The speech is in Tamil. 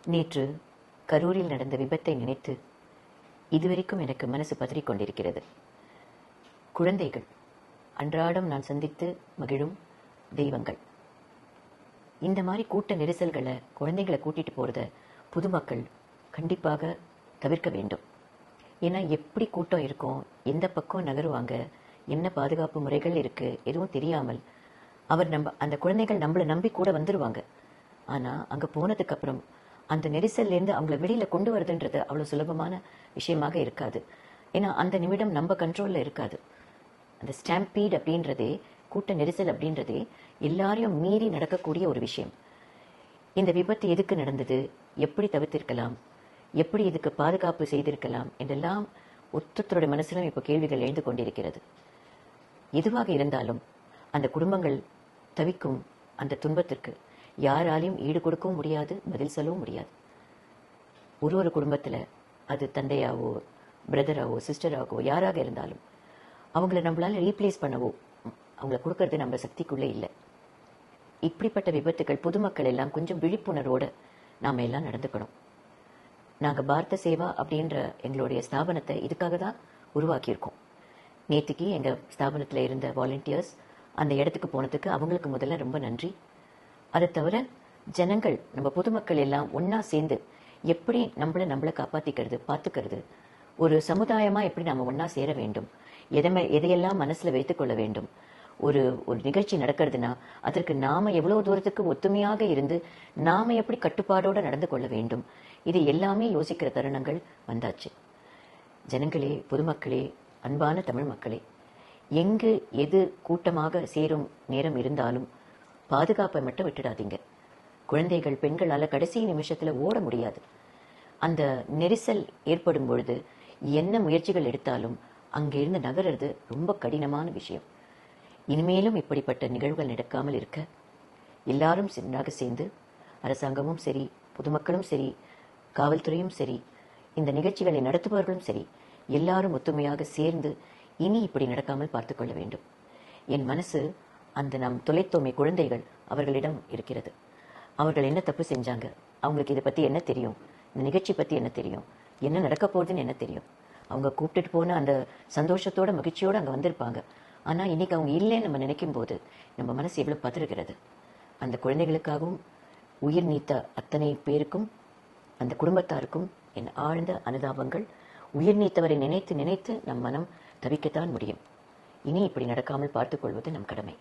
நேற்று கரூரில் நடந்த விபத்தை நினைத்து இதுவரைக்கும் எனக்கு மனசு பதறிக்கொண்டிருக்கிறது. குழந்தைகள் அன்றாடம் நான் சந்தித்து மகிழும் தெய்வங்கள். இந்த மாதிரி கூட்ட நெரிசல்களை குழந்தைகளை கூட்டிட்டு போறத பொதுமக்கள் கண்டிப்பாக தவிர்க்க வேண்டும். ஏன்னா எப்படி கூட்டம் இருக்கும், எந்த பக்கம் நகருவாங்க, என்ன பாதுகாப்பு முறைகள் இருக்கு, எதுவும் தெரியாமல் அந்த குழந்தைகள் நம்மளை நம்பி கூட வந்துருவாங்க. ஆனா அங்க போனதுக்கு அப்புறம் அந்த நெரிசல்ல இருந்து அவங்கள வெளியில கொண்டு வருதுன்றது அவ்வளவு சுலபமான விஷயமாக இருக்காது. ஏன்னா அந்த நிமிடம் நம்ம கண்ட்ரோல்ல இருக்காது. அந்த ஸ்டாம்பீட் அப்படின்றதே, கூட்ட நெரிசல் அப்படின்றதே எல்லாரையும் மீறி நடக்கக்கூடிய ஒரு விஷயம். இந்த விபத்து எதுக்கு நடந்தது, எப்படி தவிர்த்திருக்கலாம், எப்படி இதுக்கு பாதுகாப்பு செய்திருக்கலாம் என்றெல்லாம் ஒருத்தருடைய மனசிலும் இப்போ கேள்விகள் எழுந்து கொண்டிருக்கிறது. எதுவாக இருந்தாலும் அந்த குடும்பங்கள் தவிக்கும் அந்த துன்பத்திற்கு யாராலையும் ஈடு கொடுக்கவும் முடியாது, பதில் சொல்லவும் முடியாது. ஒரு குடும்பத்துல அது தந்தையாவோ பிரதராவோ சிஸ்டராகவோ யாராக இருந்தாலும் அவங்கள நம்மளால ரீப்ளேஸ் பண்ணவோ அவங்கள கொடுக்கறது நம்ம சக்திக்குள்ள இல்லை. இப்படிப்பட்ட விபத்துகள் பொதுமக்கள் எல்லாம் கொஞ்சம் விழிப்புணர்வோட நாம எல்லாம் நடந்துக்கணும். நாங்க பாரத சேவா அப்படின்ற எங்களுடைய ஸ்தாபனத்தை இதுக்காக தான் உருவாக்கியிருக்கோம். நேற்றுக்கு எங்க ஸ்தாபனத்துல இருந்த வாலண்டியர்ஸ் அந்த இடத்துக்கு போனதுக்கு அவங்களுக்கு முதல்ல ரொம்ப நன்றி. அதை தவிர ஜனங்கள், நம்ம பொதுமக்கள் எல்லாம் ஒன்னா சேர்ந்து எப்படி நம்மளை காப்பாத்திக்கிறது, பார்த்துக்கிறது, ஒரு சமுதாயமா எப்படி நாம ஒன்னா சேர வேண்டும், எதையெல்லாம் மனசுல வைத்துக் கொள்ள வேண்டும். ஒரு நிகழ்ச்சி நடக்கிறதுனா அதற்கு நாம எவ்வளவு தூரத்துக்கு ஒத்துமையாக இருந்து நாம எப்படி கட்டுப்பாடோட நடந்து கொள்ள வேண்டும், இது எல்லாமே யோசிக்கிற தருணங்கள் வந்தாச்சு. ஜனங்களே, பொதுமக்களே, அன்பான தமிழ் மக்களே, எங்கு எது கூட்டமாக சேரும் நேரம் இருந்தாலும் பாதுகாப்பை மட்டும் விட்டுடாதீங்க. குழந்தைகள், பெண்களால கடைசி நிமிஷத்துல ஓட முடியாது. அந்த நெரிசல் ஏற்படும் பொழுது என்ன முயற்சிகள் எடுத்தாலும் அங்கிருந்து நகர்றது ரொம்ப கடினமான விஷயம். இனிமேலும் இப்படிப்பட்ட நிகழ்வுகள் நடக்காமல் இருக்க எல்லாரும் ஒன்றாக சேர்ந்து, அரசாங்கமும் சரி, பொதுமக்களும் சரி, காவல்துறையும் சரி, இந்த நிகழ்ச்சிகளை நடத்துபவர்களும் சரி, எல்லாரும் ஒத்துமையாக சேர்ந்து இனி இப்படி நடக்காமல் பார்த்துக் கொள்ள வேண்டும். என் மனசு அந்த நம் தொலைத்தோமை குழந்தைகள் அவர்களிடம் இருக்கிறது. அவர்கள் என்ன தப்பு செஞ்சாங்க, அவங்களுக்கு இதை பத்தி என்ன தெரியும், இந்த நிகழ்ச்சி பத்தி என்ன தெரியும், என்ன நடக்க போகுதுன்னு என்ன தெரியும். அவங்க கூப்பிட்டுட்டு போன அந்த சந்தோஷத்தோட மகிழ்ச்சியோட அங்க வந்திருப்பாங்க. ஆனா இன்னைக்கு அவங்க இல்லைன்னு நம்ம நினைக்கும் போது நம்ம மனசு எவ்வளவு பதறுகிறது. அந்த குழந்தைகளுக்காகவும் உயிர் நீத்த அத்தனை பேருக்கும், அந்த குடும்பத்தாருக்கும் என் ஆழ்ந்த அனுதாபங்கள். உயிர் நீத்தவரை நினைத்து நினைத்து நம் மனம் தவிக்கத்தான் முடியும். இனி இப்படி நடக்காமல் பார்த்துக் கொள்வது நம் கடமை.